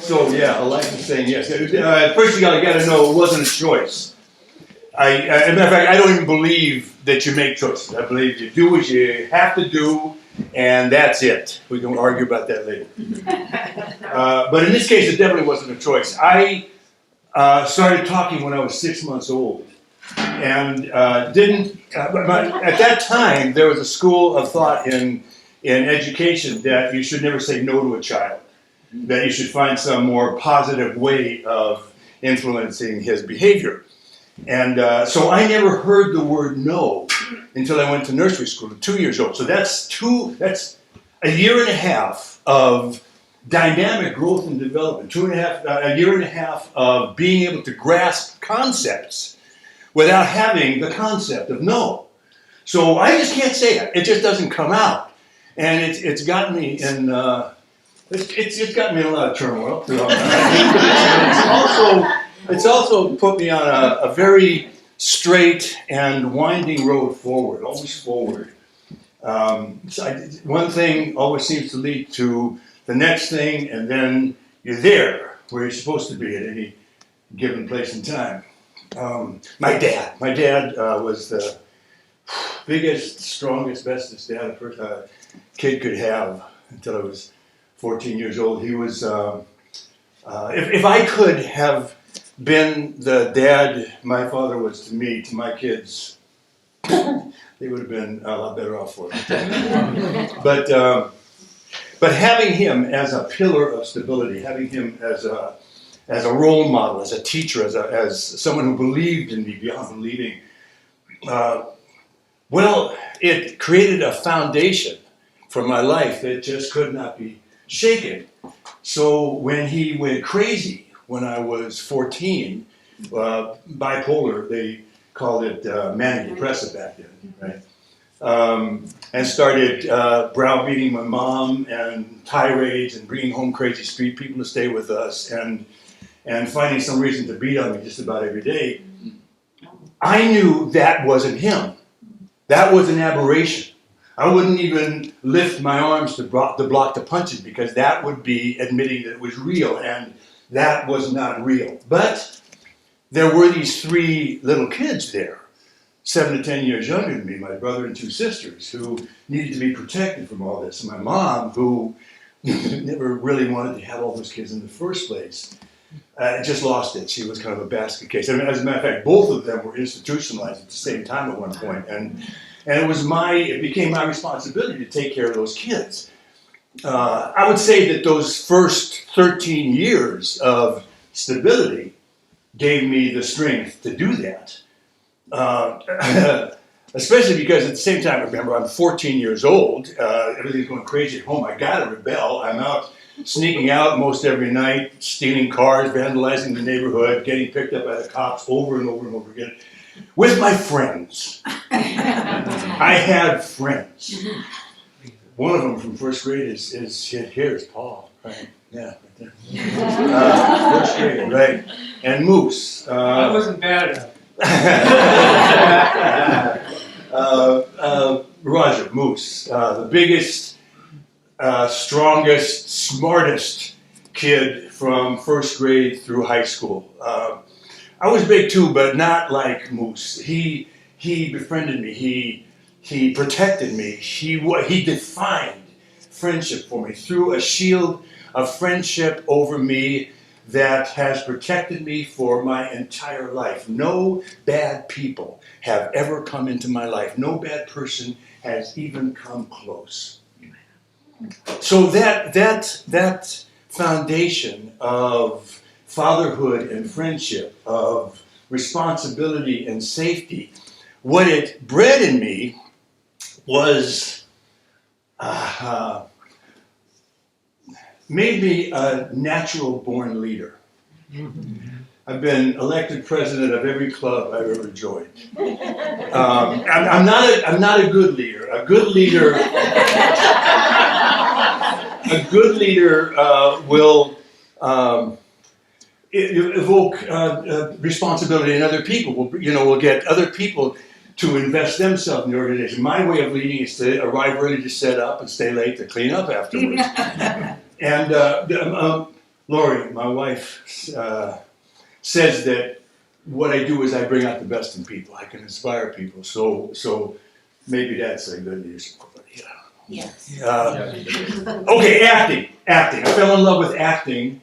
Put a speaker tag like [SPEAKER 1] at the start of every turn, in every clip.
[SPEAKER 1] So yeah, Alexa's saying yes. First of all, you got to know it wasn't a choice. As a matter of fact, I don't even believe that you make choices. I believe you do what you have to do, and that's it. We can argue about that later. But in this case, it definitely wasn't a choice. I started talking when I was 6 months old, and didn't. At that time, there was a school of thought in education that you should never say no to a child. That you should find some more positive way of influencing his behavior. And so I never heard the word no until I went to nursery school at 2 years old. So that's a year and a half of dynamic growth and development. A year and a half of being able to grasp concepts without having the concept of no. So I just can't say it. It just doesn't come out. And it's got me in... It's got me in a lot of turmoil. It's also put me on a very straight and winding road forward, always forward. One thing always seems to lead to the next thing, and then you're there where you're supposed to be at any given place and time. My dad was the biggest, strongest, bestest dad a kid could have until I was 14 years old. He was, if I could have been the dad my father was to me, to my kids, they would have been a lot better off for it. But having him as a pillar of stability, having him as a role model, as a teacher, as someone who believed in me beyond believing, well, it created a foundation for my life that just could not be shaken. So when he went crazy when I was 14, bipolar, they called it manic depressive back then, right? And started browbeating my mom and tirades and bringing home crazy street people to stay with us and finding some reason to beat on me just about every day. I knew that wasn't him. That was an aberration. I wouldn't even lift my arms to block the punches because that would be admitting that it was real, and that was not real. But there were these three little kids there, 7 to 10 years younger than me, my brother and two sisters, who needed to be protected from all this. And my mom, who never really wanted to have all those kids in the first place, just lost it. She was kind of a basket case. I mean, as a matter of fact, both of them were institutionalized at the same time at one point. And it became my responsibility to take care of those kids. I would say that those first 13 years of stability gave me the strength to do that. Especially because at the same time, remember, I'm 14 years old. Everything's going crazy at home. I gotta rebel. I'm out sneaking out most every night, stealing cars, vandalizing the neighborhood, getting picked up by the cops over and over and over again. With my friends. I had friends. One of them from first grade is here's Paul, right? Yeah, right there. First grade, right? And Moose.
[SPEAKER 2] I wasn't bad enough.
[SPEAKER 1] Roger, Moose, the biggest, strongest, smartest kid from first grade through high school. I was big too, but not like Moose. He befriended me. He protected me. He defined friendship for me through a shield of friendship over me that has protected me for my entire life. No bad people have ever come into my life. No bad person has even come close. So that foundation of fatherhood and friendship, of responsibility and safety, what it bred in me was made me a natural born leader. I've been elected president of every club I've ever joined. I'm not a good leader. A good leader will evoke responsibility in other people. We'll get other people to invest themselves in the organization. My way of leading is to arrive early to set up and stay late to clean up afterwards. And Lori, my wife, says that what I do is I bring out the best in people. I can inspire people. So maybe that's a good news.
[SPEAKER 2] Yes.
[SPEAKER 1] Okay, acting. I fell in love with acting.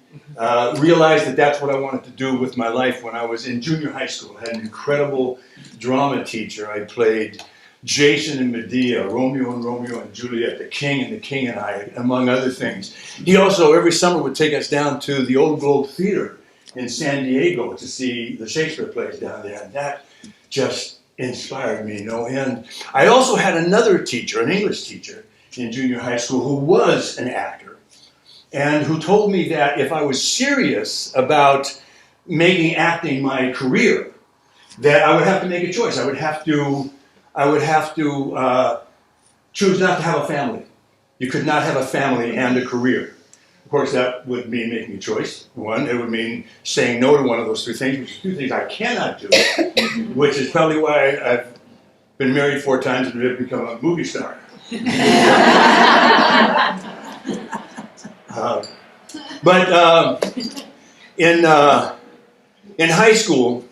[SPEAKER 1] Realized that that's what I wanted to do with my life when I was in junior high school. I had an incredible drama teacher. I played Jason and Medea, Romeo and Juliet, the King and I, among other things. He also, every summer, would take us down to the Old Globe Theater in San Diego to see the Shakespeare plays down there. And that just inspired me, And I also had another teacher, an English teacher, in junior high school who was an actor and who told me that if I was serious about making acting my career, that I would have to make a choice. I would have to choose not to have a family. You could not have a family and a career. Of course, that would mean making a choice. One, it would mean saying no to one of those two things, which is two things I cannot do, which is probably why I've been married 4 times and have become a movie star. In high school,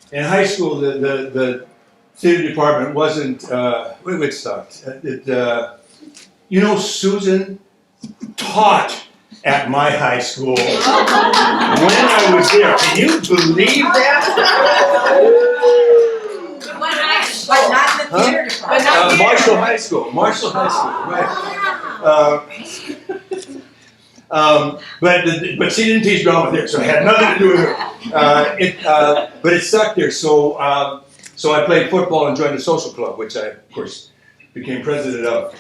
[SPEAKER 1] the theater department wasn't. It sucked. Susan taught at my high school when I was there. Can you believe that?
[SPEAKER 2] But not in the theater department.
[SPEAKER 1] Marshall High School, right. But she didn't teach drama there, so it had nothing to do with her. But it sucked there, so I played football and joined a social club, which I, of course, became president of.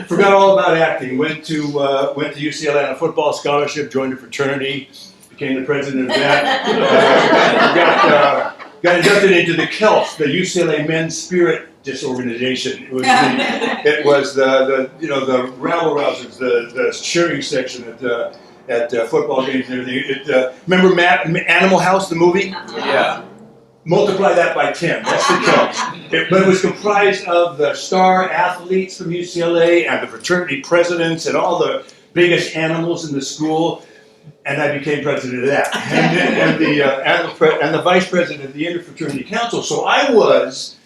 [SPEAKER 1] Forgot all about acting. Went to UCLA on a football scholarship, joined a fraternity, became the president of that. Got inducted into the KELF, the UCLA Men's Spirit Disorganization. It was the rabble rousers, the cheering section at football games and everything. Remember Animal House, the movie?
[SPEAKER 3] Yeah.
[SPEAKER 1] Multiply that by 10. That's the KELF. But it was comprised of the star athletes from UCLA and the fraternity presidents and all the biggest animals in the school. And I became president of that, and the vice president of the Interfraternity Council. So I was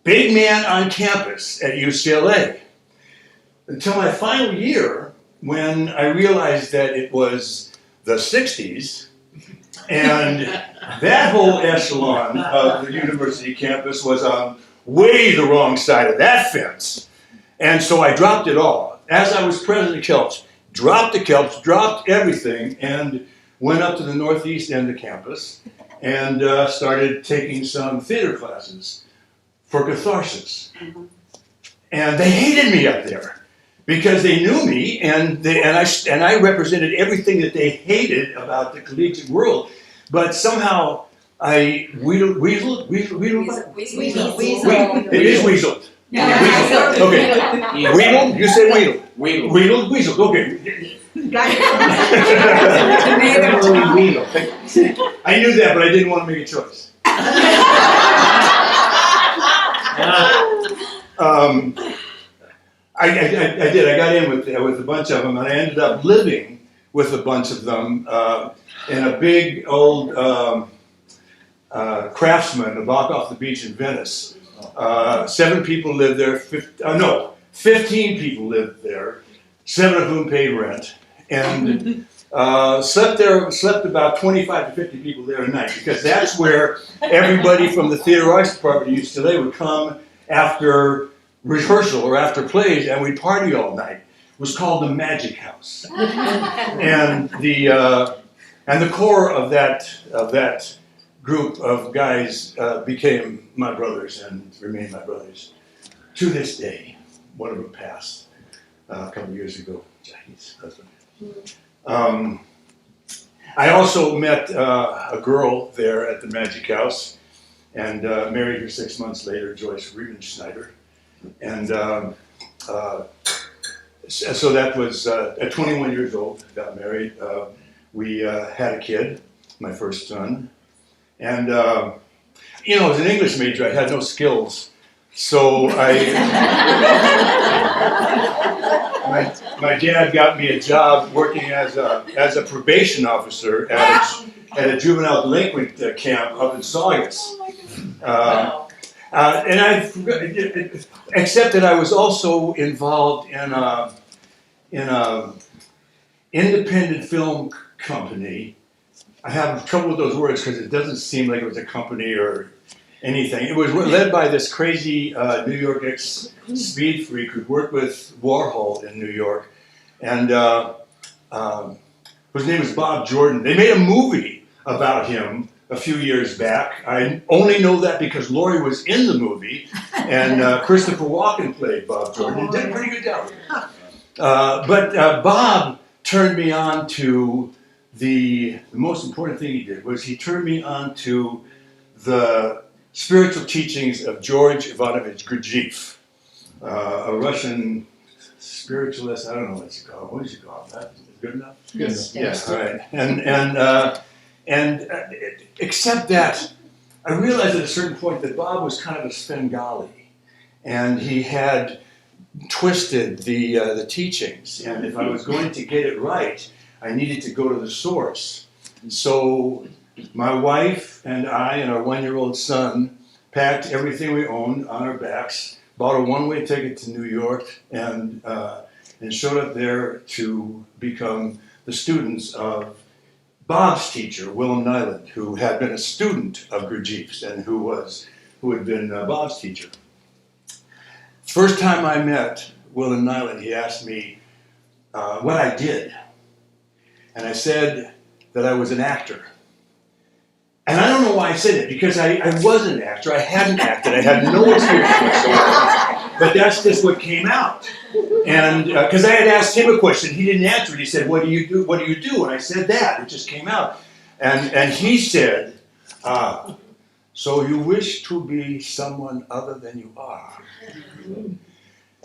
[SPEAKER 1] big man on campus at UCLA until my final year, when I realized that it was the '60s, and that whole echelon of the university campus was on way the wrong side of that fence, and so I dropped it all. As I was president of KELPS, dropped the KELPS, dropped everything, and went up to the northeast end of campus and started taking some theater classes for catharsis. And they hated me up there because they knew me, and I represented everything that they hated about the collegiate world. But somehow I weaseled. It is weaseled.
[SPEAKER 2] Yeah.
[SPEAKER 1] Okay. Wheedled? You say wheedled.
[SPEAKER 3] Wheedled.
[SPEAKER 1] Weaseled. Okay. I knew that, but I didn't want to make a choice. I did. I got in with a bunch of them, and I ended up living with a bunch of them in a big old Craftsman, a block off the beach in Venice. 7 people lived there. 15 people lived there. 7 of whom paid rent, and slept about 25 to 50 people there a night, because that's where everybody from the theater arts department at UCLA would come after rehearsal or after plays, and we'd party all night. It was called the Magic House, and the core of that group of guys became my brothers and remain my brothers to this day. One of them passed a couple of years ago, Jackie's husband. I also met a girl there at the Magic House and married her 6 months later, Joyce Riemenschneider. And so that was at 21 years old, got married. We had a kid, my first son. And, as an English major, I had no skills. So my dad got me a job working as a probation officer at a juvenile delinquent camp up in Saugus. And except that I was also involved in a independent film company. I have trouble with those words because it doesn't seem like it was a company or anything. It was led by this crazy New York ex-speed freak who worked with Warhol in New York, and his name is Bob Jordan. They made a movie about him a few years back. I only know that because Laurie was in the movie, and Christopher Walken played Bob Jordan and did a pretty good job. But Bob turned me on to the most important thing he did was he turned me on to the spiritual teachings of George Ivanovich Gurdjieff, a Russian spiritualist. I don't know what it's called. What is it called? That is good enough? Good enough. Yes, all right. And except that, I realized at a certain point that Bob was kind of a Svengali, and he had twisted the teachings. And if I was going to get it right, I needed to go to the source. So my wife and I and our 1-year-old son packed everything we owned on our backs, bought a one-way ticket to New York, and showed up there to become the students of Bob's teacher, Willem Nyland, who had been a student of Gurdjieff's and who had been Bob's teacher. First time I met Willem Nyland, he asked me what I did. And I said that I was an actor. And I don't know why I said it, because I wasn't an actor. I hadn't acted. I had no experience whatsoever. But that's just what came out. And because I had asked him a question, he didn't answer it. He said, "What do you do? What do you do?" And I said that. It just came out. And he said, "So you wish to be someone other than you are."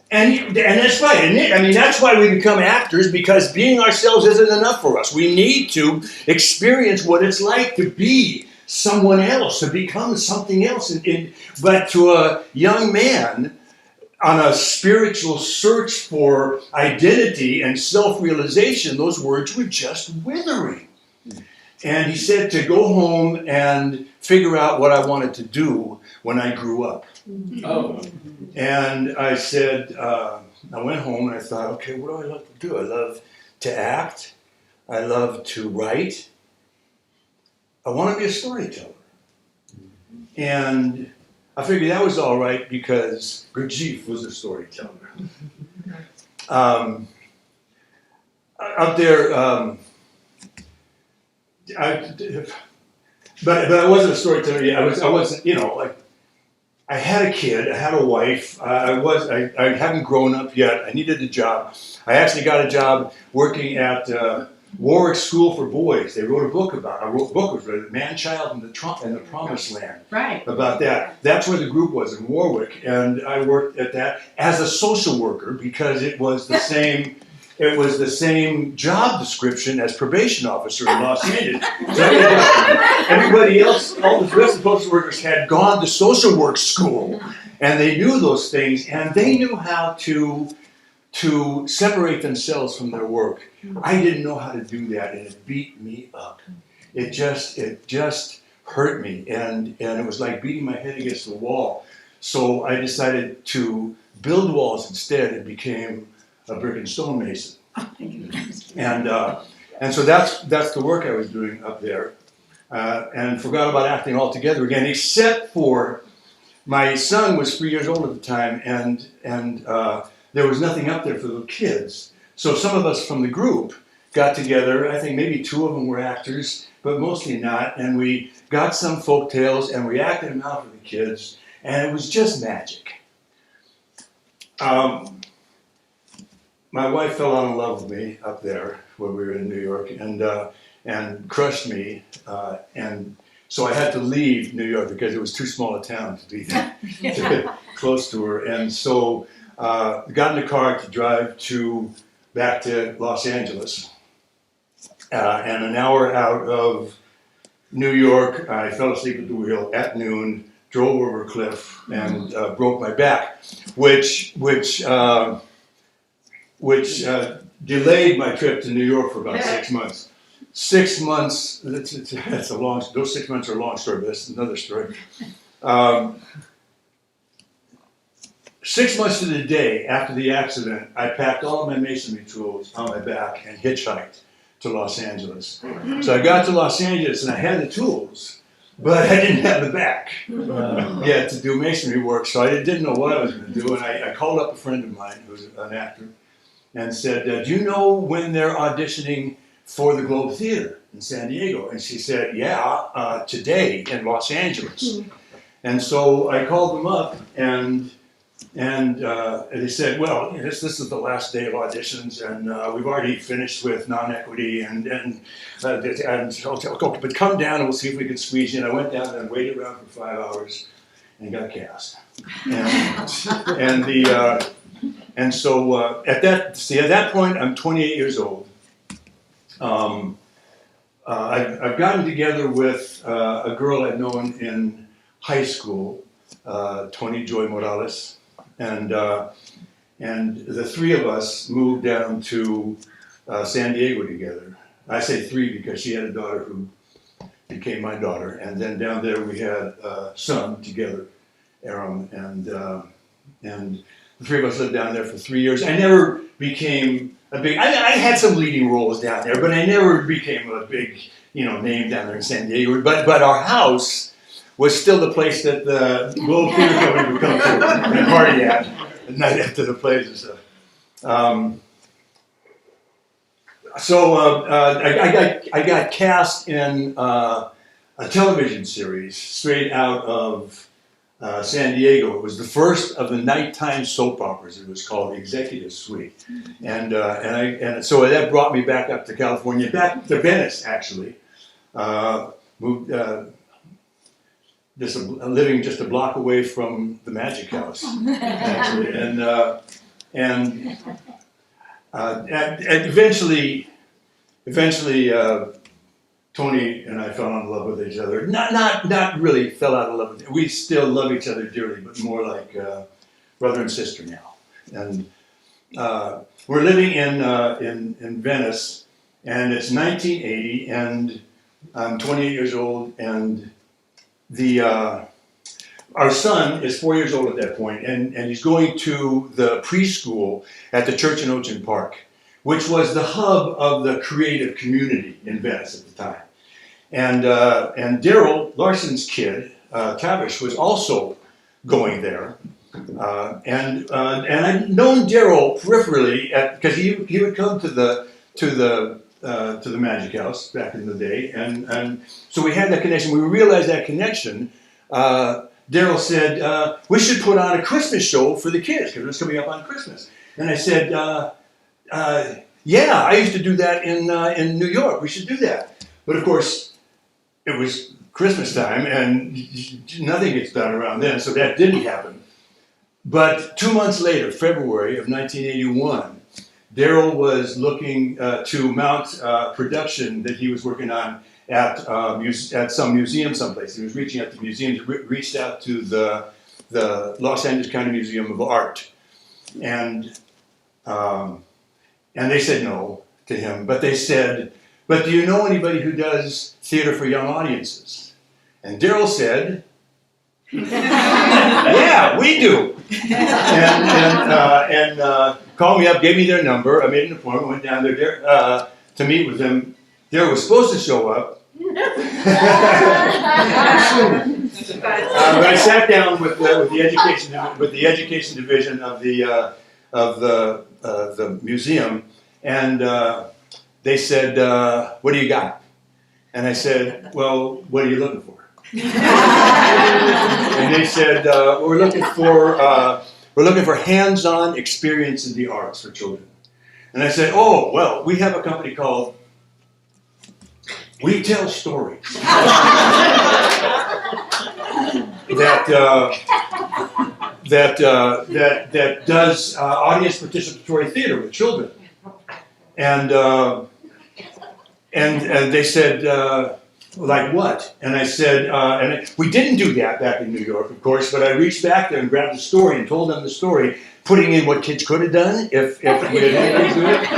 [SPEAKER 1] And that's right. And I mean, that's why we become actors, because being ourselves isn't enough for us. We need to experience what it's like to be someone else, to become something else. But to a young man on a spiritual search for identity and self-realization, those words were just withering. And he said to go home and figure out what I wanted to do when I grew up. Oh. And I said, I went home and I thought, okay, what do I love to do? I love to act. I love to write. I want to be a storyteller. And I figured that was all right because Gurdjieff was a storyteller. Up there, but I wasn't a storyteller yet. I wasn't, like, I had a kid, I had a wife, I hadn't grown up yet, I needed a job. I actually got a job working at Warwick School for Boys. They wrote a book about it. It was Man-Child and the Promised Land. Right. About that. That's where the group was, in Warwick, and I worked at that as a social worker because it was the same. It was the same job description as probation officer in Los Angeles. So everybody else, all the rest of the social workers had gone to social work school, and they knew those things, and they knew how to separate themselves from their work. I didn't know how to do that, and it beat me up. It just hurt me, and it was like beating my head against the wall. So I decided to build walls instead and became a brick and stone mason. And so that's the work I was doing up there, and forgot about acting altogether again, except for my son was 3 years old at the time, and there was nothing up there for the kids. So some of us from the group got together. I think maybe 2 of them were actors, but mostly not, and we got some folk tales and we acted them out for the kids, and it was just magic. My wife fell out in love with me up there when we were in New York, and crushed me, and so I had to leave New York because it was too small a town to be close to her, and so got in a car to drive back to Los Angeles, and an hour out of New York, I fell asleep at the wheel at noon, drove over a cliff, and broke my back, which which delayed my trip to New York for about 6 months. 6 months, that's a long, those 6 months are a long story, but that's another story. 6 months to the day after the accident, I packed all of my masonry tools on my back and hitchhiked to Los Angeles. So I got to Los Angeles and I had the tools, but I didn't have the back yet to do masonry work, so I didn't know what I was going to do. And I called up a friend of mine who's an actor and said, do you know when they're auditioning for the Globe Theater in San Diego? And she said, yeah, today in Los Angeles. And so I called them up and they said, well, this is the last day of auditions, and we've already finished with non-equity, but come down and we'll see if we can squeeze you. And I went down and waited around for 5 hours and got cast. And so at that point, I'm 28 years old. I've gotten together with a girl I'd known in high school, Tony Joy Morales. And the three of us moved down to San Diego together. I say three because she had a daughter who became my daughter. And then down there we had a son together, Aram. And the three of us lived down there for 3 years. I never became a big, I had some leading roles down there, but I never became a big, name down there in San Diego. But our house was still the place that the Globe Theater Company would come to and party at night after the plays and stuff. I got cast in a television series straight out of San Diego. It was the first of the nighttime soap operas. It was called Executive Suite, and so that brought me back up to California, back to Venice actually. Moved. Living just a block away from the Magic House, actually, and eventually, Tony and I fell in love with each other. Not really fell out of love with. We still love each other dearly, but more like brother and sister now. And we're living in Venice, and it's 1980, and I'm 28 years old, and our son is 4 years old at that point, and he's going to the preschool at the Church in Ocean Park, which was the hub of the creative community in Venice at the time. And Daryl Larson's kid, Tavish, was also going there. And I'd known Daryl peripherally because he would come to the Magic House back in the day, and so we had that connection. We realized that connection. Daryl said, we should put on a Christmas show for the kids because it was coming up on Christmas. And I said, yeah, I used to do that in New York. We should do that. But of course, it was Christmas time and nothing gets done around then, so that didn't happen. But 2 months later, February of 1981, Daryl was looking to mount production that he was working on at some museum someplace. He was reaching out to museums, reached out to the Los Angeles County Museum of Art. And they said no to him, but they said, but do you know anybody who does theater for young audiences? And Daryl said, yeah, we do. And called me up, gave me their number. I made an appointment, went down there to meet with them. Daryl was supposed to show up. But I sat down with the education division of the museum, and they said, "What do you got?" And I said, "Well, what are you looking for?" And they said, "We're looking for hands-on experience in the arts for children." And I said, "Oh, well, we have a company called We Tell Stories that does audience participatory theater with children." And they said, like what? And I said, we didn't do that back in New York, of course, but I reached back there and grabbed the story and told them the story, putting in what kids could have done if we had anything to do it.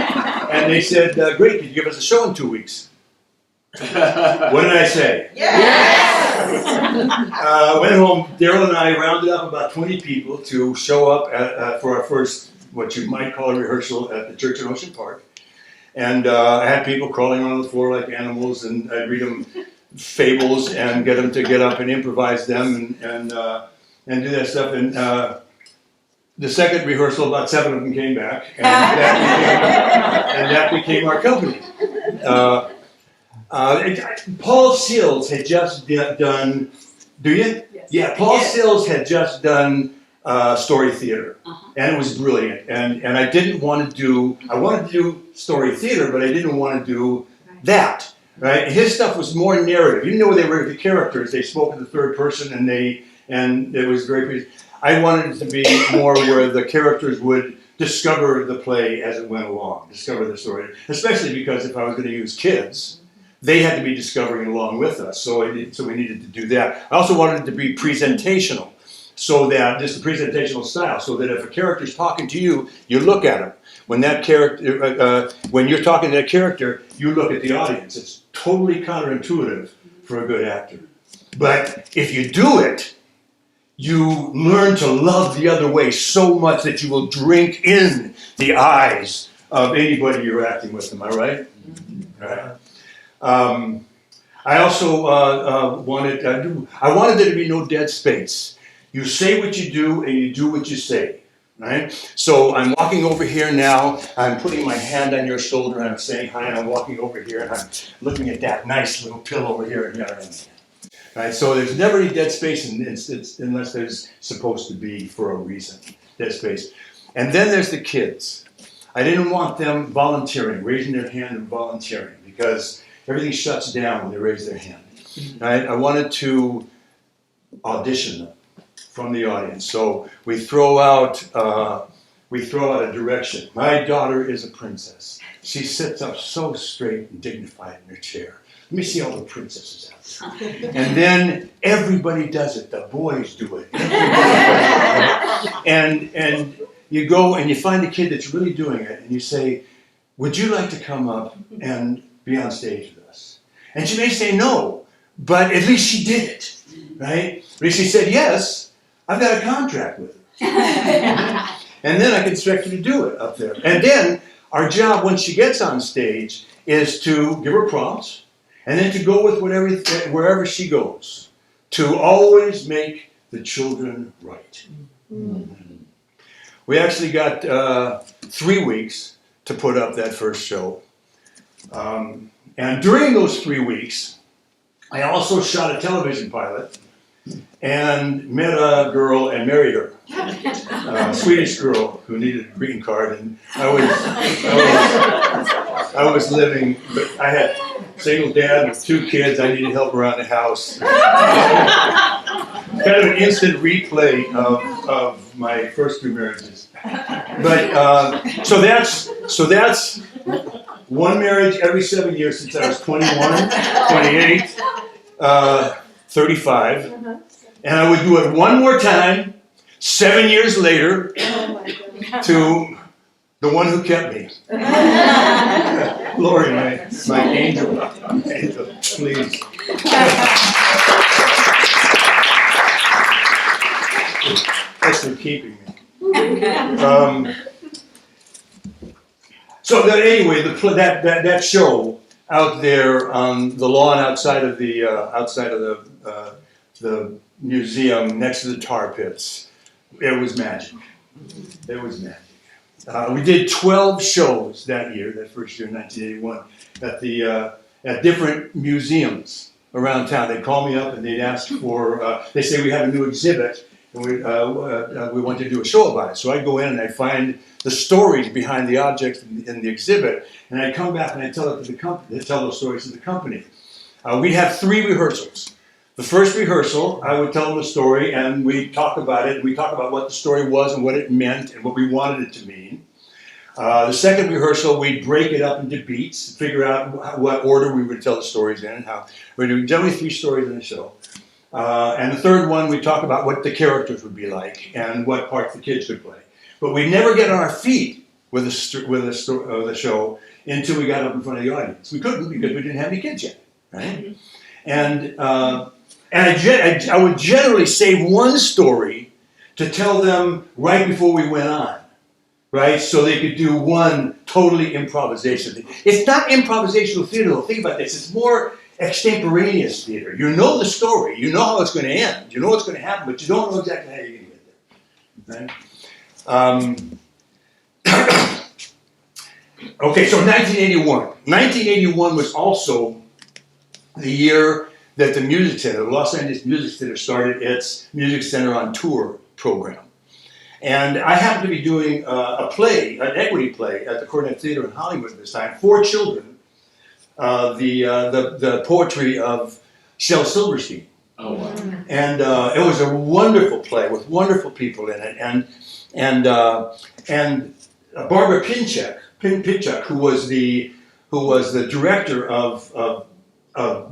[SPEAKER 1] And they said, great, could you give us a show in 2 weeks? What did I say?
[SPEAKER 2] Yes!
[SPEAKER 1] Went home, Daryl and I rounded up about 20 people to show up for our first, what you might call a rehearsal at the church in Ocean Park. And I had people crawling on the floor like animals, and I'd read them fables and get them to get up and improvise them and do that stuff. And the second rehearsal, about 7 of them came back, and that became our company. Paul Sills had just done. Do you?
[SPEAKER 3] Yes.
[SPEAKER 1] Yeah, Paul Sills had just done story theater, and it was brilliant. And I didn't want to do. I wanted to do story theater, but I didn't want to do that. Right? His stuff was more narrative. Even though they were the characters, they spoke in the third person, and it was very. I wanted it to be more where the characters would discover the play as it went along, discover the story. Especially because if I was going to use kids, they had to be discovering along with us. So we needed to do that. I also wanted it to be presentational, so that just the presentational style, so that if a character's talking to you, you look at him. When that character, when you're talking to that character, you look at the audience. It's totally counterintuitive for a good actor. But if you do it, you learn to love the other way so much that you will drink in the eyes of anybody you're acting with. Am I right? Right. I also wanted there to be no dead space. You say what you do and you do what you say. Right? So I'm walking over here now, I'm putting my hand on your shoulder, and I'm saying hi, and I'm walking over here, and I'm looking at that nice little pill over here, and there I am. Right? So there's never any dead space unless there's supposed to be for a reason, dead space. And then there's the kids. I didn't want them volunteering, raising their hand and volunteering, because everything shuts down when they raise their hand. Right? I wanted to audition them from the audience. So we throw out a direction. My daughter is a princess. She sits up so straight and dignified in her chair. Let me see all the princesses out there. And then everybody does it. The boys do it. And you go and you find a kid that's really doing it, and you say, would you like to come up and be on stage with us? And she may say no, but at least she did it, right? But if she said yes, I've got a contract with her. And then I can expect her to do it up there. And then our job, when she gets on stage, is to give her prompts, and then to go with wherever she goes, to always make the children right. Mm-hmm. We actually got 3 weeks to put up that first show. And during those 3 weeks, I also shot a television pilot and met a girl and married her. A Swedish girl who needed a green card, and I was living, but I had a single dad with 2 kids. I needed help around the house. Kind of an instant replay of my first 2 marriages. But so that's one marriage every 7 years since I was 21, 28, 35. And I would do it one more time, 7 years later, to the one who kept me. Lori, my angel, please. Thanks for keeping me. So that anyway, that show out there on the lawn outside of the museum next to the tar pits, it was magic. It was magic. We did 12 shows that year, that first year in 1981, at different museums around town. They'd call me up and they'd ask for, they say we have a new exhibit and we want to do a show about it. So I'd go in and I'd find the stories behind the objects in the exhibit, and I'd come back and I'd tell it to the company. They'd tell those stories to the company. We'd have 3 rehearsals. The first rehearsal, I would tell them the story, and we'd talk about it. We'd talk about what the story was and what it meant and what we wanted it to mean. The second rehearsal, we'd break it up into beats, figure out what order we would tell the stories in, and how we do generally 3 stories in a show. And the third one, we talk about what the characters would be like and what parts the kids could play. But we'd never get on our feet with the show until we got up in front of the audience. We couldn't because we didn't have any kids yet, right? And I would generally save one story to tell them right before we went on, right? So they could do one totally improvisational. It's not improvisational theater, though. Think about this. It's more extemporaneous theater. You know the story. You know how it's going to end. You know what's going to happen, but you don't know exactly how you're going to get there, right? Okay, so 1981. 1981 was also the year that the Music Center, the Los Angeles Music Center, started its Music Center on Tour program. And I happened to be doing a play, an equity play, at the Cornet Theater in Hollywood at this time, for children, the poetry of Shel Silverstein.
[SPEAKER 3] Oh, wow.
[SPEAKER 1] And it was a wonderful play with wonderful people in it. And Barbara Pinchuk, who was the director of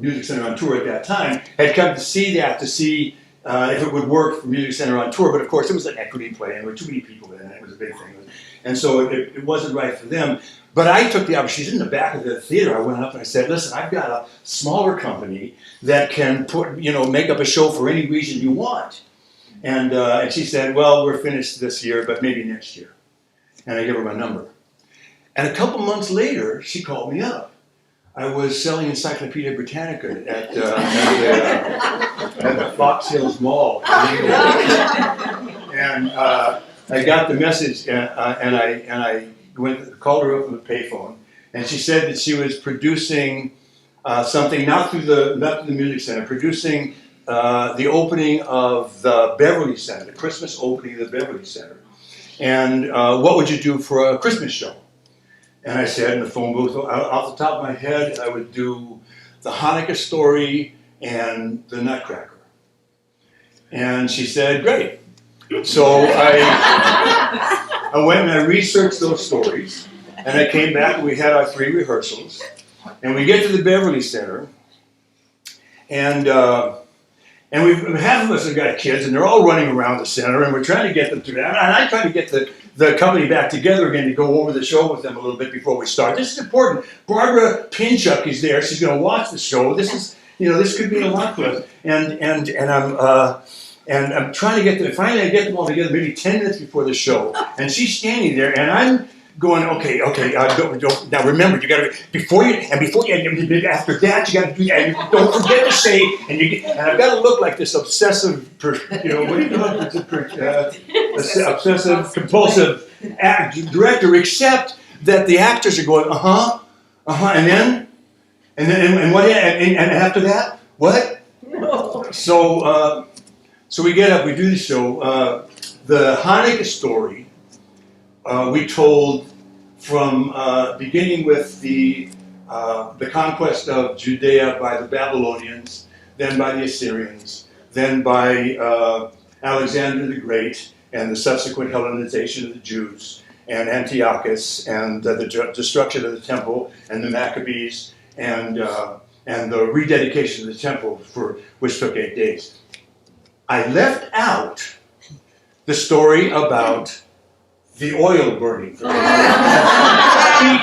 [SPEAKER 1] Music Center on Tour at that time, had come to see that, to see if it would work for Music Center on Tour. But of course, it was an equity play, and there were too many people in it. It was a big thing, and so it wasn't right for them. But I took the opportunity. She's in the back of the theater. I went up and I said, "Listen, I've got a smaller company that can make up a show for any region you want." And she said, "Well, we're finished this year, but maybe next year." And I gave her my number. And a couple months later, she called me up. I was selling Encyclopedia Britannica at the Fox Hills Mall. And I got the message, and I called her up on the payphone, and she said that she was producing something, not through the Music Center, producing the opening of the Beverly Center, the Christmas opening of the Beverly Center. And what would you do for a Christmas show? And I said in the phone booth, off the top of my head, I would do the Hanukkah story and the Nutcracker. And she said, great. So I went and I researched those stories, and I came back and we had our 3 rehearsals. And we get to the Beverly Center, and half of us have got kids, and they're all running around the center, and we're trying to get them through that. And I try to get the company back together again to go over the show with them a little bit before we start. This is important. Barbara Pinchuk is there. She's going to watch the show. This is, this could be a lot for us. And I'm trying to get them. Finally, I get them all together maybe 10 minutes before the show, and she's standing there, and I'm going, okay. Now remember, you got to after that, you got to do that. And don't forget to say, and I've got to look like this obsessive, what do you call it? Obsessive compulsive director. Except that the actors are going, and what? And after that, what? So we get up, we do the show. The Hanukkah story. We told from beginning with the conquest of Judea by the Babylonians, then by the Assyrians, then by Alexander the Great, and the subsequent Hellenization of the Jews, and Antiochus, and the destruction of the temple, and the Maccabees, and the rededication of the temple, which took 8 days. I left out the story about the oil burning.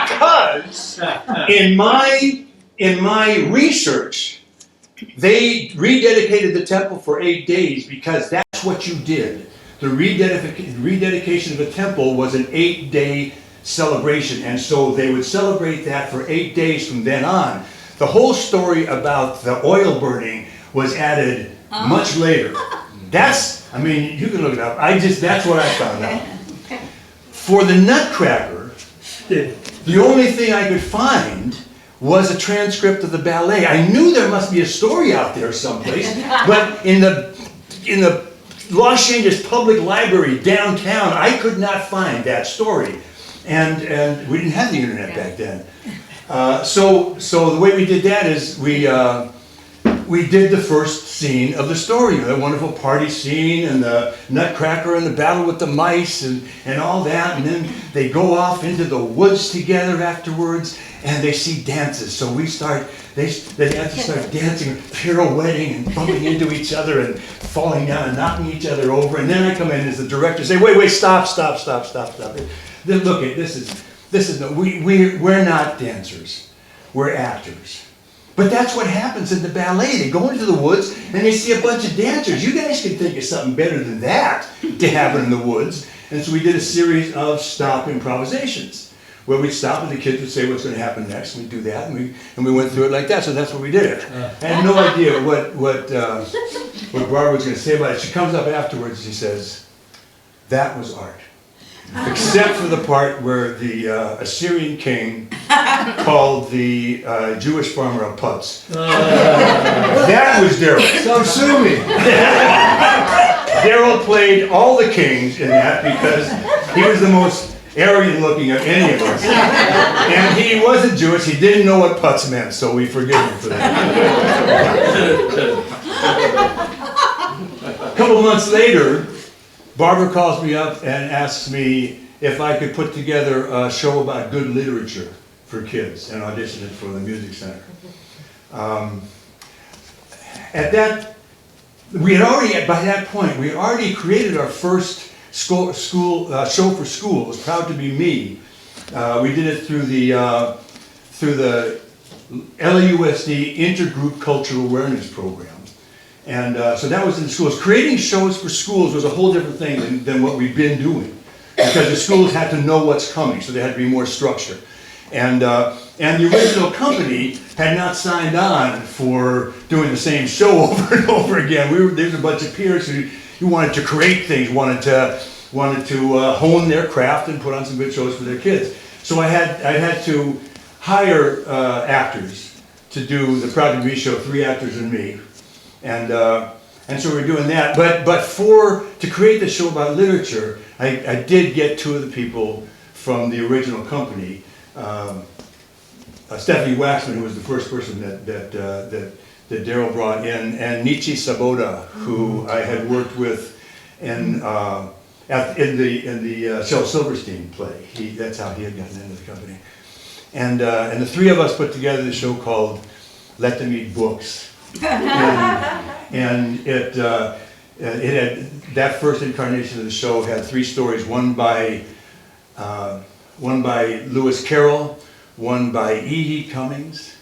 [SPEAKER 1] Because in my research, they rededicated the temple for 8 days because that's what you did. The rededication of the temple was an 8-day celebration, and so they would celebrate that for 8 days from then on. The whole story about the oil burning was added much later. You can look it up. That's what I found out. For the Nutcracker, the only thing I could find was a transcript of the ballet. I knew there must be a story out there someplace, but in the Los Angeles Public Library downtown, I could not find that story, and we didn't have the internet back then. So the way we did that is we we did the first scene of the story, the wonderful party scene and the Nutcracker and the battle with the mice and all that. And then they go off into the woods together afterwards and they see dances. So the dancers start dancing, pirouetting and bumping into each other and falling down and knocking each other over. And then I come in as the director and say, wait, stop. Then look, we're not dancers, we're actors. But that's what happens in the ballet. They go into the woods and they see a bunch of dancers. You guys can think of something better than that to happen in the woods. And so we did a series of stop improvisations where we'd stop and the kids would say what's going to happen next. And we'd do that and we went through it like that. So that's what we did. I had no idea what Barbara was going to say about it. She comes up afterwards and she says, that was art. Except for the part where the Assyrian king called the Jewish farmer a putz. That was Daryl. So sue me. Daryl played all the kings in that because he was the most arrogant looking of any of us. And he wasn't Jewish, he didn't know what putz meant, so we forgive him for that. A couple months later, Barbara calls me up and asks me if I could put together a show about good literature for kids and audition it for the Music Center. By that point, we had already created our first show for school. It was Proud to Be Me. We did it through the LAUSD Intergroup Cultural Awareness Program. And so that was in the schools. Creating shows for schools was a whole different thing than what we've been doing. Because the schools had to know what's coming, so there had to be more structure. And the original company had not signed on for doing the same show over and over again. There was a bunch of peers who wanted to create things, wanted to hone their craft and put on some good shows for their kids. So I had to hire actors to do the Proud to Be show, 3 actors and me. And so we're doing that. But to create the show about literature, I did get 2 of the people from the original company. Stephanie Waxman, who was the first person that Daryl brought in, and Nietzsche Saboda, who I had worked with in the Shel Silverstein play. That's how he had gotten into the company. And the 3 of us put together the show called Let Them Eat Books. And it had, that first incarnation of the show had 3 stories, one by Lewis Carroll, one by E.E. Cummings,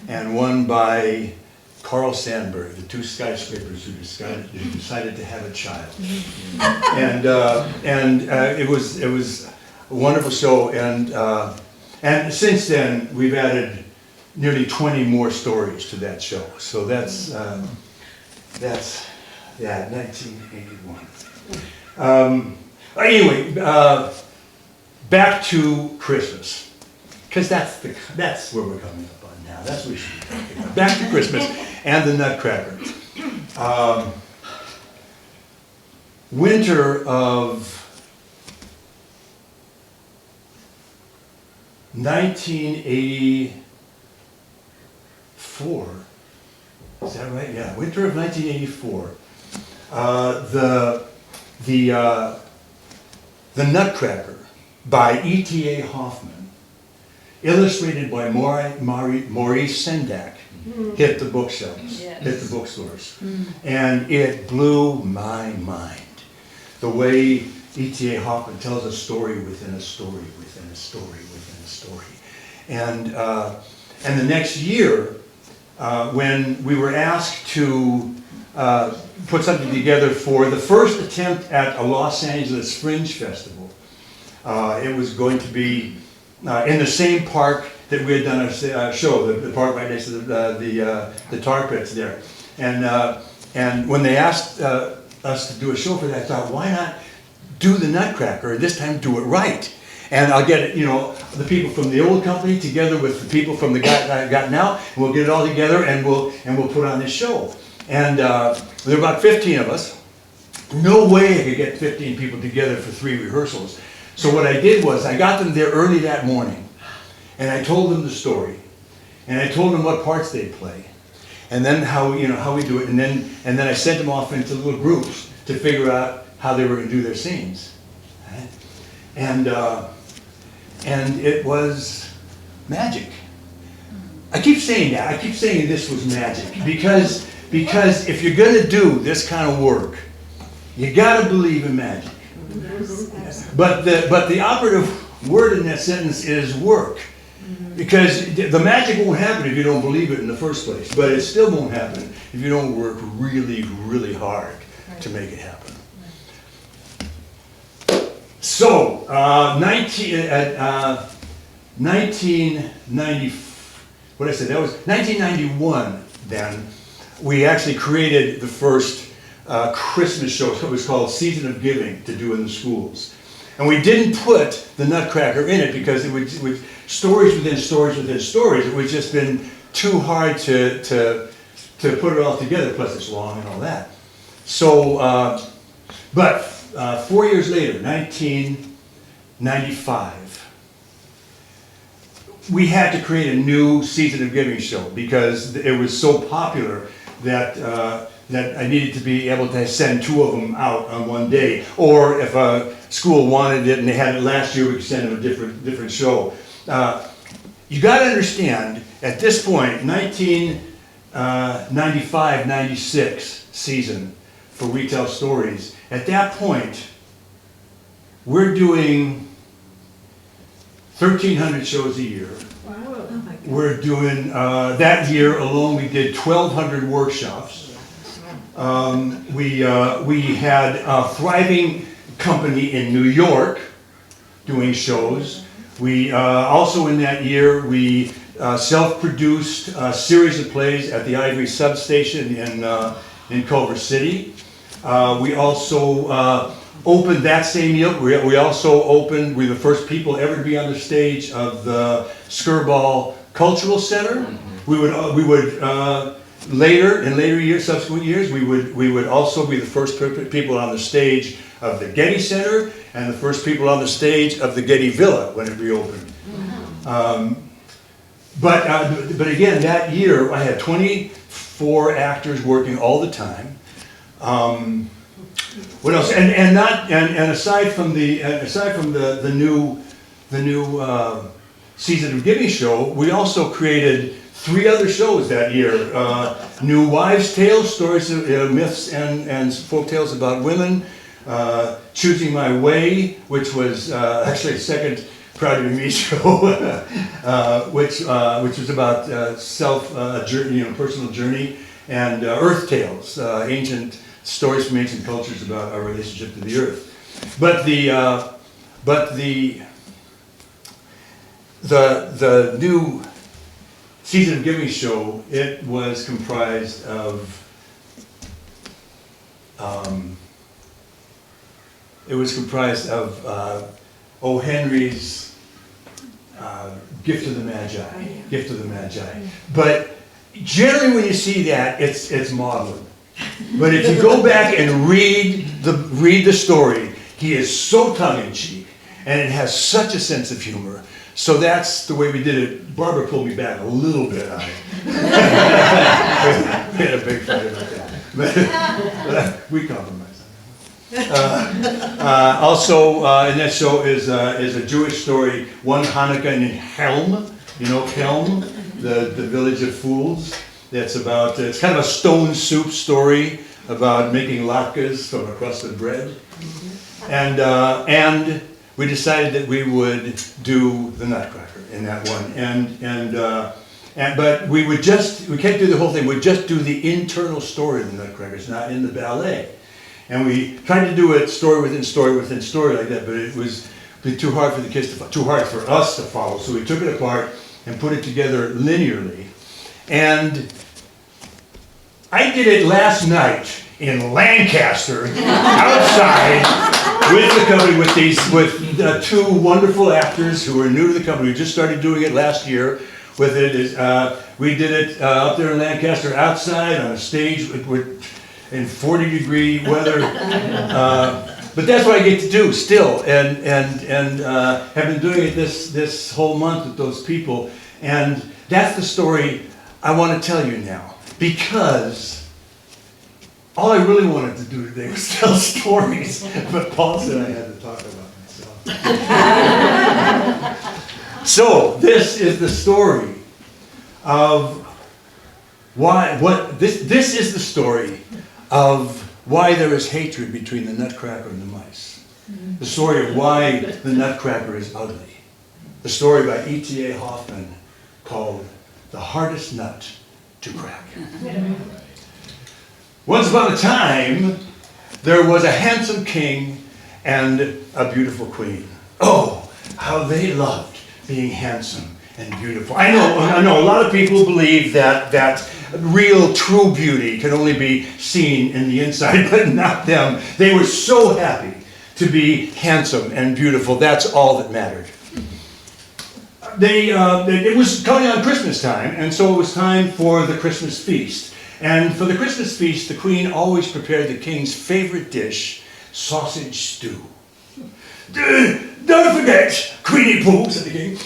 [SPEAKER 1] and one by Carl Sandburg, the 2 skyscrapers who decided to have a child. And it was a wonderful show, and since then we've added nearly 20 more stories to that show. So that's 1981. Anyway, back to Christmas, because that's where we're coming up on now. That's what we should be talking about. Back to Christmas and the Nutcracker. Winter of 1984. Is that right? Yeah, winter of 1984. The Nutcracker by E.T.A. Hoffman, illustrated by Maurice Sendak, hit the bookshelves, hit the bookstores. And it blew my mind. The way E.T.A. Hoffman tells a story within a story, within a story, within a story. And the next year, when we were asked to put something together for the first attempt at a Los Angeles Fringe Festival, it was going to be in the same park that we had done our show, the park right next to the tar pits there. And when they asked us to do a show for that, I thought, why not do the Nutcracker, and this time do it right? And I'll get the people from the old company together with the people from the guy I got now, and we'll get it all together and we'll put on this show. And there were about 15 of us. No way I could get 15 people together for 3 rehearsals. So what I did was I got them there early that morning, and I told them the story, and I told them what parts they'd play. and then how we do it, and then I sent them off into little groups to figure out how they were going to do their scenes, right? And it was magic. I keep saying that. I keep saying this was magic because if you're going to do this kind of work, you got to believe in magic. But the operative word in that sentence is work. Because the magic won't happen if you don't believe it in the first place. But it still won't happen if you don't work really, really hard to make it happen. So, 1990, what did I say? That was 1991 then. We actually created the first Christmas show. It was called Season of Giving to do in the schools. And we didn't put the Nutcracker in it because it would stories within stories within stories. It would just been too hard to put it all together. Plus, it's long and all that. So, but 4 years later, 1995, we had to create a new Season of Giving show because it was so popular that that I needed to be able to send 2 of them out on one day. Or if a school wanted it and they had it last year, we could send them a different show. You got to understand, at this point, 1995-96 season for Retail Stories, at that point, we're doing 1,300 shows a year.
[SPEAKER 2] Wow.
[SPEAKER 1] We're doing, that year alone, we did 1,200 workshops. We had a thriving company in New York doing shows. We also in that year, we self-produced a series of plays at the Ivory Substation in Culver City. We also opened that same year. We also opened. We were the first people ever to be on the stage of the Skirball Cultural Center. We would later in later years, subsequent years, we would also be the first people on the stage of the Getty Center and the first people on the stage of the Getty Villa when it reopened. But again, that year I had 24 actors working all the time. What else? And aside from the new Season of Giving show, we also created 3 other shows that year. New Wives' Tales, stories of myths and folk tales about women. Choosing My Way, which was actually a second Proud to Be Me show, which was about journey, personal journey, and Earth Tales, ancient stories from ancient cultures about our relationship to the earth. But the new Season of Giving show, it was comprised of O. Henry's Gift of the Magi. Gift of the Magi. But generally when you see that, it's maudlin. But if you go back and read the story, he is so tongue-in-cheek, and it has such a sense of humor. So that's the way we did it. Barbara pulled me back a little bit on it. We had a big fight about that. But we compromised. Also, in that show is a Jewish story, One Hanukkah in Helm. You know Helm, the village of fools. That's about, it's kind of a stone soup story about making latkes from a crust of bread. And we decided that we would do the Nutcracker in that one. But we can't do the whole thing, we'd just do the internal story of the Nutcracker, it's not in the ballet. And we tried to do it story within story within story like that, but it was too hard for the kids too hard for us to follow. So we took it apart and put it together linearly. And I did it last night in Lancaster, outside, with the company, with 2 wonderful actors who were new to the company. We just started doing it last year with it. We did it up there in Lancaster, outside on a stage in 40-degree weather. But that's what I get to do still, and have been doing it this whole month with those people. And that's the story I want to tell you now. because all I really wanted to do today was tell stories, but Paul said I had to talk about myself. So this is the story of this is the story of why there is hatred between the Nutcracker and the mice. The story of why the Nutcracker is ugly. The story by E.T.A. Hoffman called The Hardest Nut to Crack. Once upon a time, there was a handsome king and a beautiful queen. Oh, how they loved being handsome and beautiful. I know a lot of people believe that real true beauty can only be seen in the inside, but not them. They were so happy to be handsome and beautiful. That's all that mattered. It was coming on Christmas time, and so it was time for the Christmas feast. And for the Christmas feast, the queen always prepared the king's favorite dish, sausage stew. Don't forget, Queenie Pooh, said the king,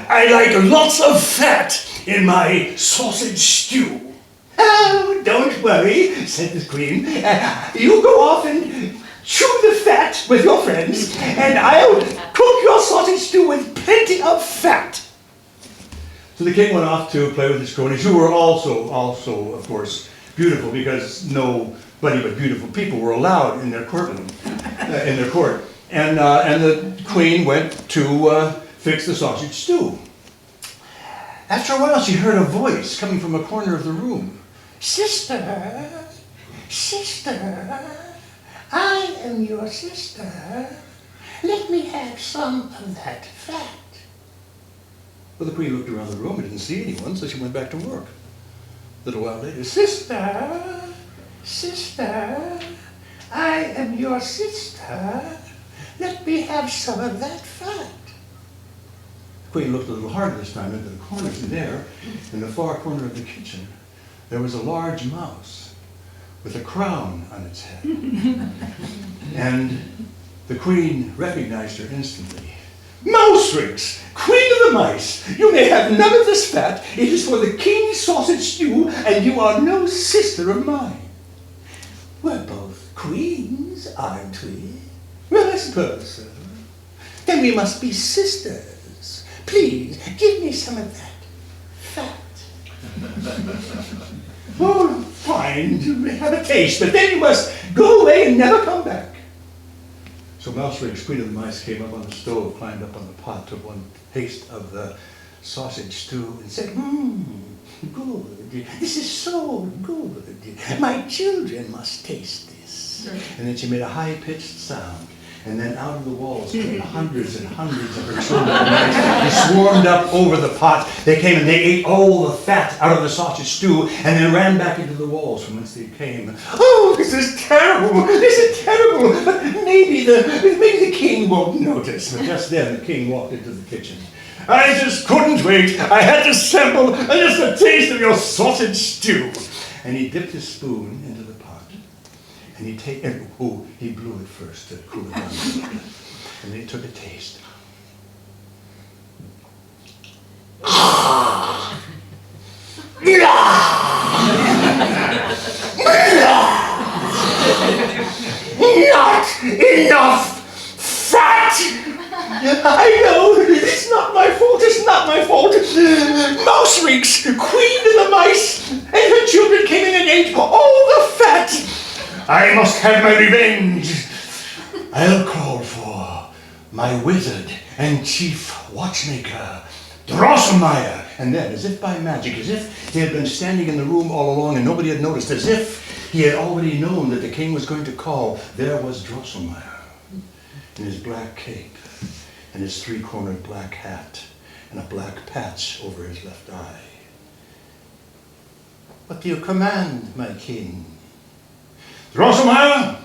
[SPEAKER 1] I like lots of fat in my sausage stew. Oh, don't worry, said the queen. You go off and chew the fat with your friends, and I'll cook your sausage stew with plenty of fat. So the king went off to play with his cronies, who were also, of course, beautiful, because nobody but beautiful people were allowed in their courtroom, in their court. And the queen went to fix the sausage stew. After a while, she heard a voice coming from a corner of the room. Sister, sister, I am your sister. Let me have some of that fat. Well, the queen looked around the room and didn't see anyone, so she went back to work. A little while later, sister, sister, I am your sister. Let me have some of that fat. The queen looked a little harder this time into the corner, and there, in the far corner of the kitchen, there was a large mouse with a crown on its head. And the queen recognized her instantly. Mouse rings, queen of the mice, you may have none of this fat. It is for the king's sausage stew, and you are no sister of mine. We're both queens, aren't we? Well, I suppose so. Then we must be sisters. Please, give me some of that fat. Oh, fine, have a taste, but then you must go away and never come back. So Mouserings, queen of the mice, came up on the stove, climbed up on the pot, took one taste of the sausage stew, and said, good. This is so good. My children must taste this. And then she made a high-pitched sound. And then out of the walls came hundreds and hundreds of her children and mice. They swarmed up over the pot. They came and they ate all the fat out of the sausage stew and then ran back into the walls from whence they came. Oh, this is terrible! This is terrible! But maybe the king won't notice. But just then the king walked into the kitchen. I just couldn't wait. I had to sample just a taste of your sausage stew. And he dipped his spoon into the pot. And he blew it first to cool it down a little bit. And then he took a taste. Not enough fat! I know, it's not my fault, it's not my fault. Mouse Reeks, queen of the mice, and her children came in and ate all the fat. I must have my revenge. I'll call for my wizard and chief watchmaker, Drosselmeyer. And then, as if by magic, as if he had been standing in the room all along and nobody had noticed, as if he had already known that the king was going to call, there was Drosselmeyer in his black cape and his three-cornered black hat and a black patch over his left eye. What do you command, my king? Drosselmeyer,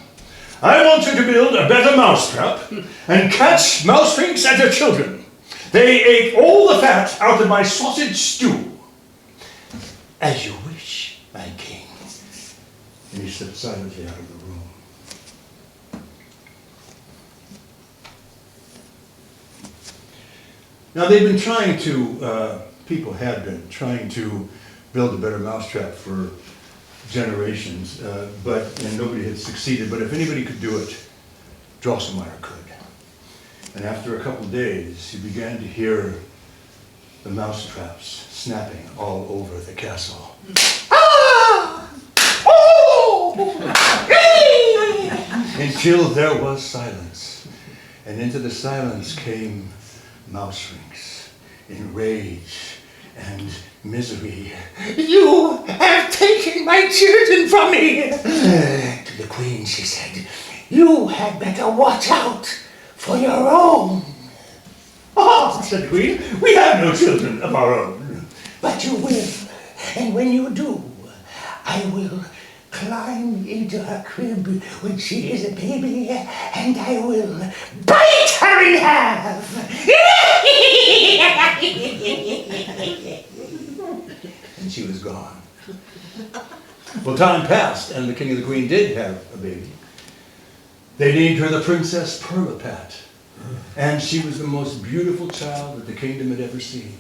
[SPEAKER 1] I want you to build a better mousetrap and catch mouse finks and their children. They ate all the fat out of my sausage stew. As you wish, my king. And he slipped silently out of the room. Now they've been trying to, people had been trying to build a better mousetrap for generations, and nobody had succeeded. But if anybody could do it, Drosselmeyer could. And after a couple days, he began to hear the mousetraps snapping all over the castle. Ah! Oh! Until there was silence. And into the silence came Mouserinks in rage and misery. You have taken my children from me! To the queen, she said, you had better watch out for your own. Ah, said the queen, we have no children of our own. But you will, and when you do, I will climb into her crib when she is a baby, and I will bite her in half. And she was gone. Well, time passed, and the king and the queen did have a baby. They named her the Princess Perlipat, and she was the most beautiful child that the kingdom had ever seen.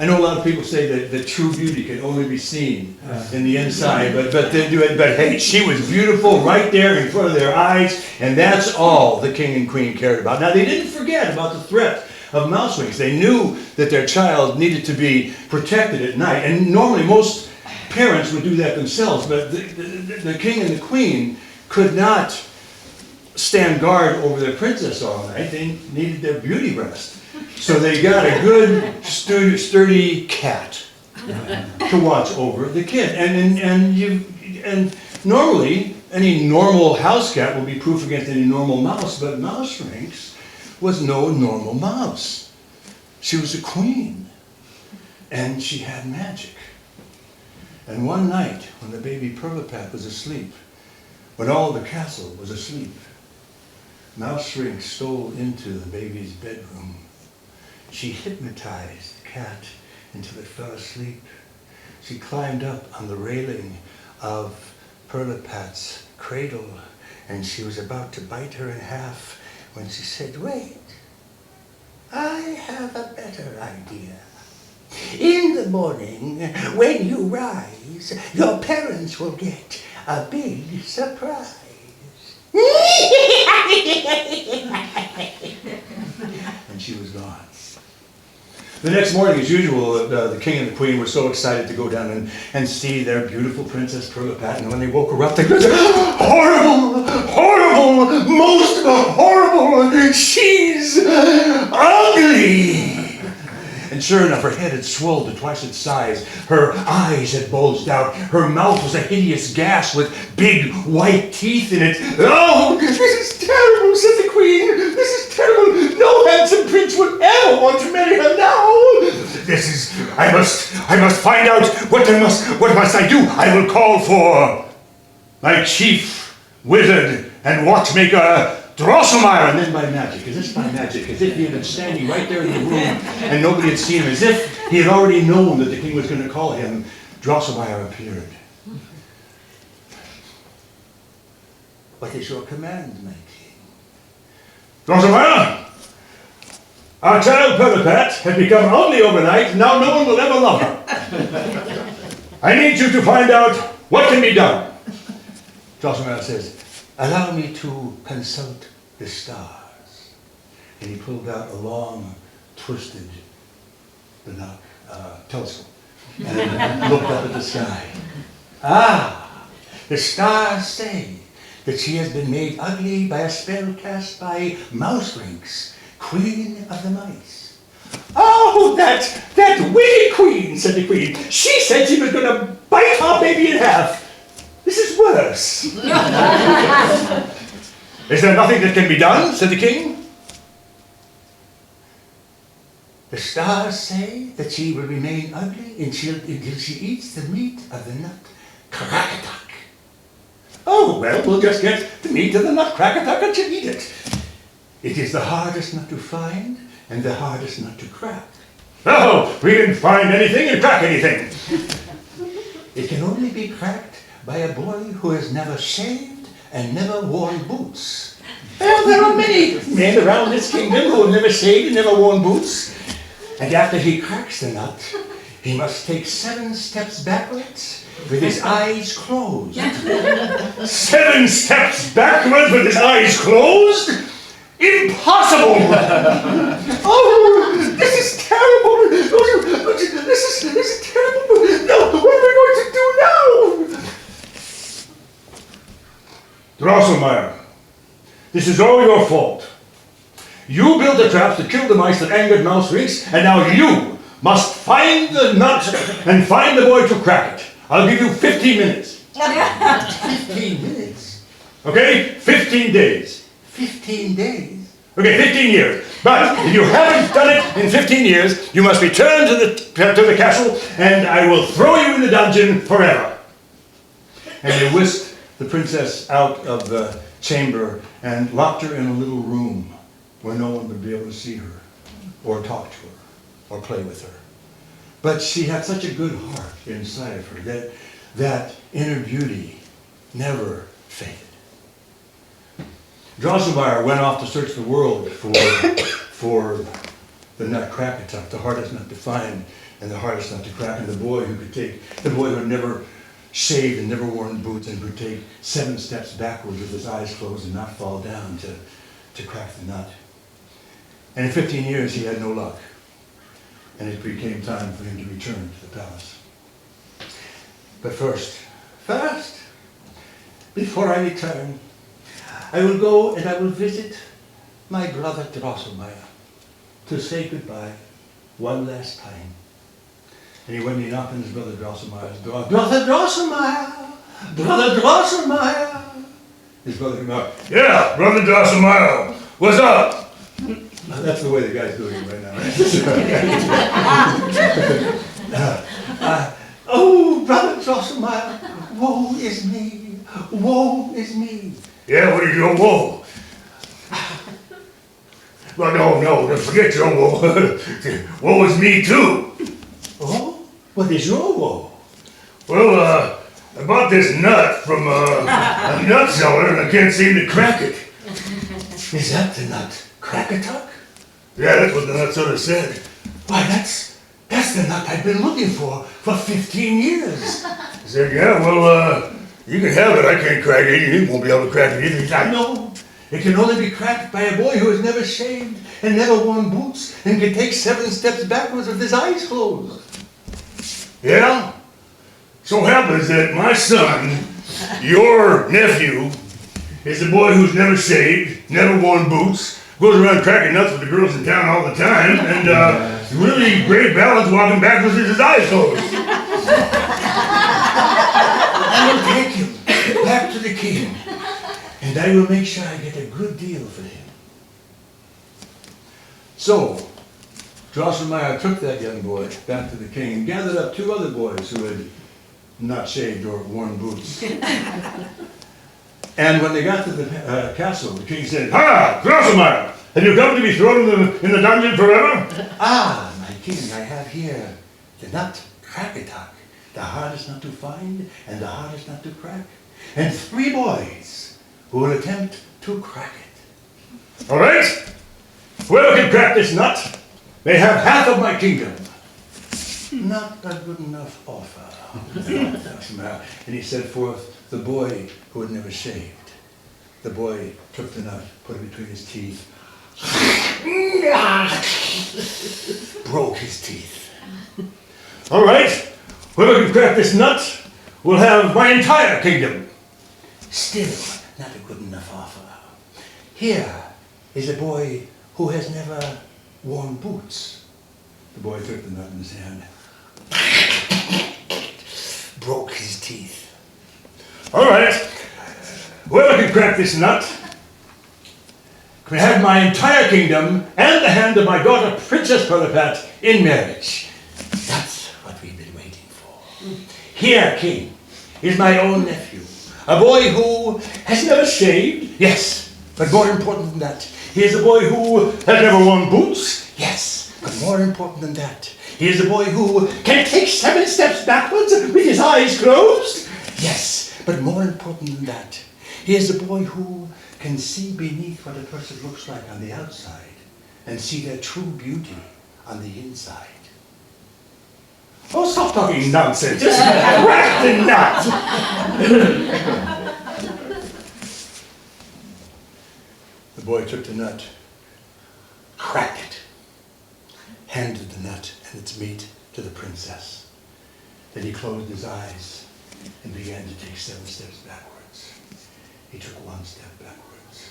[SPEAKER 1] I know a lot of people say that true beauty can only be seen in the inside, but hey, she was beautiful right there in front of their eyes, and that's all the king and queen cared about. Now, they didn't forget about the threat of Mouserinks. They knew that their child needed to be protected at night, and normally most parents would do that themselves, but the king and the queen could not stand guard over their princess all night. They needed their beauty rest. So they got a good, sturdy cat to watch over the kid. And normally, any normal house cat will be proof against any normal mouse, but Mouserinks was no normal mouse. She was a queen, and she had magic. And one night, when the baby Perlipat was asleep, when all the castle was asleep, Mouserinks stole into the baby's bedroom. She hypnotized the cat until it fell asleep. She climbed up on the railing of Perlipat's cradle, and she was about to bite her in half when she said, wait, I have a better idea. In the morning, when you rise, your parents will get a big surprise. And she was gone. The next morning, as usual, the king and the queen were so excited to go down and see their beautiful Princess Perlipat. And when they woke her up, they said, horrible, horrible, most horrible, she's ugly. And sure enough, her head had swelled to twice its size. Her eyes had bulged out. Her mouth was a hideous gash with big white teeth in it. Oh, this is terrible, said the queen. This is terrible. No handsome prince would ever want to marry her now. I must find out what must I do? I will call for my chief wizard and watchmaker, Drosselmeyer, and then by magic, as if by magic, as if he had been standing right there in the room and nobody had seen him, as if he had already known that the king was going to call him, Drosselmeyer appeared. What is your command, my king? Drosselmeyer, our child Perlipat had become ugly overnight, now no one will ever love her. I need you to find out what can be done. Drosselmeyer says, allow me to consult the stars. And he pulled out a long, twisted telescope and looked up at the sky. Ah, the stars say that she has been made ugly by a spell cast by Mouserinks, queen of the mice. Oh, that wicked queen, said the queen. She said she was going to bite our baby in half. This is worse. Is there nothing that can be done, said the king. The stars say that she will remain ugly until she eats the meat of the Nutcracker. Oh, well, we'll just get the meat of the Nutcracker and she'll eat it. It is the hardest nut to find and the hardest nut to crack. Oh, we can find anything and crack anything. It can only be cracked by a boy who has never shaved and never worn boots. Well, there are many men around this kingdom who have never shaved and never worn boots. And after he cracks the nut, he must take 7 steps backwards with his eyes closed. 7 steps backwards with his eyes closed? Impossible! Oh, this is terrible! This is terrible! No, what are we going to do now? Drosselmeyer, this is all your fault. You built the traps to kill the mice that angered Mouse Rinks, and now you must find the nut and find the boy to crack it. I'll give you 15 minutes. 15 minutes? Okay, 15 days. 15 days? Okay, 15 years. But if you haven't done it in 15 years, you must return to the castle, and I will throw you in the dungeon forever. And they whisked the princess out of the chamber and locked her in a little room where no one would be able to see her, or talk to her, or play with her. But she had such a good heart inside of her that inner beauty never faded. Drosselmeyer went off to search the world for the Nutcracker, the hardest nut to find and the hardest nut to crack, and the boy who had never shaved and never worn boots and could take 7 steps backwards with his eyes closed and not fall down to crack the nut. And in 15 years he had no luck, and it became time for him to return to the palace. But first, before I return, I will go and I will visit my brother Drosselmeyer to say goodbye one last time. And he went and he knocked on his brother Drosselmeyer's door. Brother Drosselmeyer! Brother Drosselmeyer! His brother came out. Yeah, Brother Drosselmeyer, what's up? That's the way the guy's doing it right now. Oh, Brother Drosselmeyer, woe is me, woe is me. Yeah, what is your woe? Well, no, forget your woe. Woe is me too. Oh? What is your woe? Well, I bought this nut from a nut seller and I can't seem to crack it. Is that the Nutcracker? Yeah, that's what the nut seller said. Why, that's the nut I've been looking for 15 years. I said, yeah, well, you can have it. I can't crack it. You won't be able to crack it either. He said, no, it can only be cracked by a boy who has never shaved and never worn boots and can take 7 steps backwards with his eyes closed. Yeah? So happens that my son, your nephew, is a boy who's never shaved, never worn boots, goes around cracking nuts with the girls in town all the time, and really great balance walking backwards with his eyes closed. I will take him back to the king, and I will make sure I get a good deal for him. So, Drosselmeyer took that young boy back to the king and gathered up 2 other boys who had not shaved or worn boots. And when they got to the castle, the king said, "Ha! Drosselmeyer, have you come to be thrown in the dungeon forever?" "Ah, my king, I have here the Nutcracker, the hardest nut to find and the hardest nut to crack, and 3 boys who will attempt to crack it." "All right, whoever can crack this nut may have half of my kingdom." "Not a good enough offer." And he set forth the boy who had never shaved. The boy took the nut, put it between his teeth, broke his teeth. "All right, whoever can crack this nut will have my entire kingdom." "Still not a good enough offer. Here is a boy who has never worn boots." The boy took the nut in his hand, broke his teeth. "All right, whoever can crack this nut can have my entire kingdom and the hand of my daughter, Princess Perlipat, in marriage." That's what we've been waiting for. Here, king, is my own nephew, a boy who has never shaved, yes, but more important than that, he is a boy who has never worn boots, yes, but more important than that, he is a boy who can take 7 steps backwards with his eyes closed, yes, but more important than that, he is a boy who can see beneath what a person looks like on the outside and see their true beauty on the inside. Oh, stop talking nonsense. Just crack the nut. The boy took the nut, cracked it, handed the nut and its meat to the princess. Then he closed his eyes and began to take 7 steps backwards. He took 1 step backwards,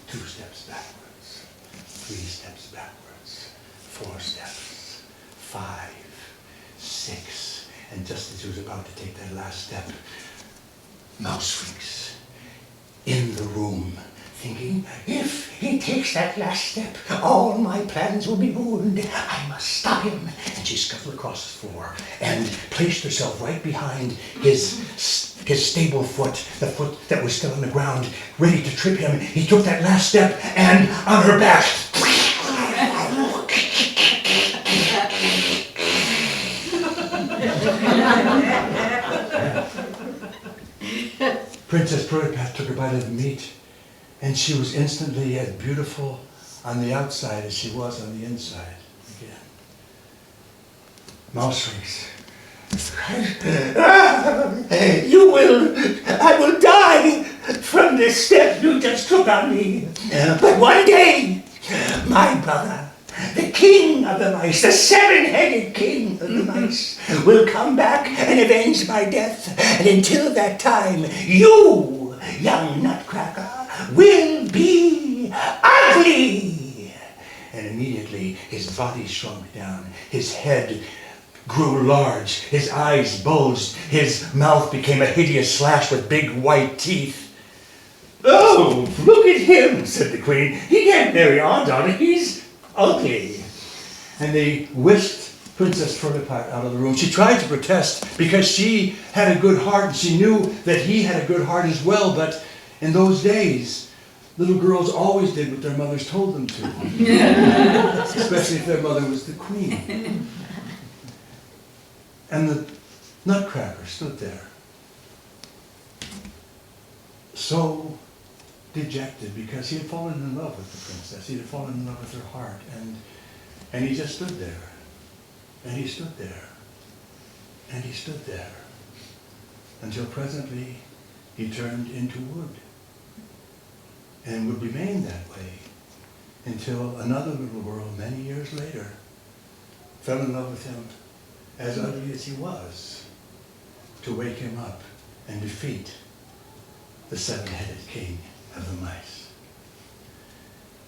[SPEAKER 1] 2 steps backwards, 3 steps backwards, 4 steps, 5, 6, and just as he was about to take that last step, mouse freaks in the room, thinking, if he takes that last step, all my plans will be ruined. I must stop him. And she scuttled across the floor and placed herself right behind his stable foot, the foot that was still on the ground, ready to trip him. He took that last step, and on her back, Princess Prudipat took a bite of the meat, and she was instantly as beautiful on the outside as she was on the inside again. Mouse rings. I will die from this step you just took on me. But one day, my brother, the king of the mice, the 7-headed king of the mice, will come back and avenge my death. And until that time, you, young Nutcracker, will be ugly. And immediately his body shrunk down, his head grew large, his eyes bulged, his mouth became a hideous slash with big white teeth. Oh, look at him, said the queen. He can't marry our daughter, he's ugly. And they whisked Princess Prudipat out of the room. She tried to protest because she had a good heart and she knew that he had a good heart as well, but in those days, little girls always did what their mothers told them to. Especially if their mother was the queen. And the Nutcracker stood there, so dejected because he had fallen in love with the princess. He had fallen in love with her heart. And he just stood there. And he stood there. And he stood there. Until presently he turned into wood. And would remain that way until another little girl many years later fell in love with him, as ugly as he was, to wake him up and defeat the 7-headed king of the mice.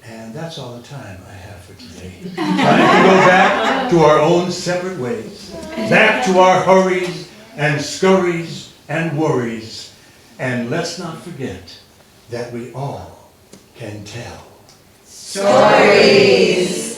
[SPEAKER 1] And that's all the time I have for today. Time to go back to our own separate ways, back to our hurries and scurries and worries, and let's not forget that we all can tell
[SPEAKER 2] Stories.